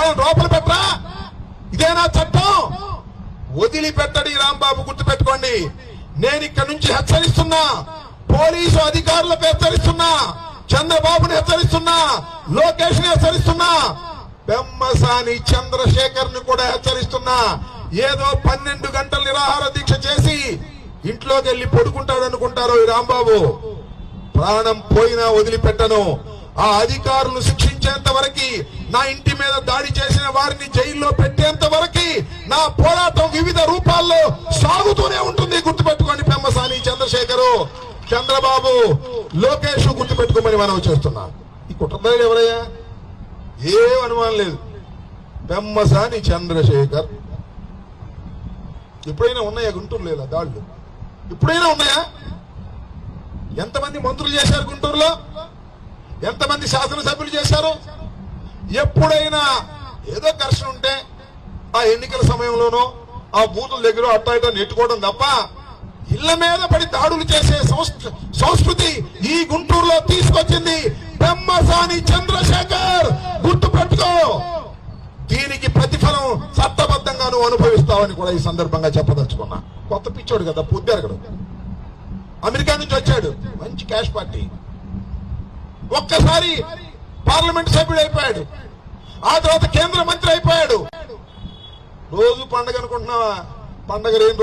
వాళ్ళని లోపల పెట్టరా? ఇదేనా చట్టం? వదిలిపెట్టడి రాంబాబు, గుర్తుపెట్టుకోండి. నేను ఇక్కడ నుంచి హెచ్చరిస్తున్నా, పోలీసు అధికారులకు హెచ్చరిస్తున్నా, చంద్రబాబుని హెచ్చరిస్తున్నా, లోకేష్ ని హెచ్చరిస్తున్నా, పెమ్మసాని చంద్రశేఖర్ ని కూడా హెచ్చరిస్తున్నా. ఏదో 12 గంటల నిరాహార దీక్ష చేసి ఇంట్లోకి వెళ్లి పడుకుంటాడు అనుకుంటారు ఈ రాంబాబు. ప్రాణం పోయినా వదిలిపెట్టను. ఆ అధికారులు శిక్షించేంత వరకు, నా ఇంటి మీద దాడి చేసిన వారిని జైల్లో పెట్టేంత వరకు నా పోరాటం వివిధ రూపాల్లో సాగుతూనే ఉంటుంది. గుర్తుపెట్టుకోండి. పెమ్మసాని చంద్రశేఖరు, చంద్రబాబు, లోకేష్ గుర్తుపెట్టుకోమని మనం చేస్తున్నాం. ఈ కుటుంబాలు ఎవరయ్యా? ఏం అనుమానం లేదు. పెమ్మసాని చంద్రశేఖర్. ఎప్పుడైనా ఉన్నాయా గుంటూరు లేదా దాడులు? ఎప్పుడైనా ఉన్నాయా? ఎంతమంది మంత్రులు చేశారు గుంటూరులో? ఎంతమంది శాసనసభ్యులు చేశారు? ఎప్పుడైనా ఏదో ఘర్షణ ఉంటే ఆ ఎన్నికల సమయంలోనో ఆ బూతుల దగ్గర అట్టా ఇటా నెట్టుకోవడం తప్ప ఇళ్ల మీద పడి దాడులు చేసే సంస్కృతి ఈ గుంటూరులో తీసుకొచ్చింది పెమ్మసాని చంద్రశేఖర్. గుర్తుపెట్టుకో. దీనికి ప్రతిఫలం చట్టబద్ధంగా నువ్వు అనుభవిస్తావని కూడా ఈ సందర్భంగా చెప్పదలుచుకున్నా. కొత్త పిచ్చోడు కదా, పొద్దురగడు. అమెరికా నుంచి వచ్చాడు, మంచి క్యాష్ పార్టీ. ఒక్కసారి పార్లమెంట్ సభ్యుడు అయిపోయాడు, ఆ తర్వాత కేంద్ర మంత్రి అయిపోయాడు. రోజు పండగ అనుకుంటున్నావా? పండగ 2 రోజులు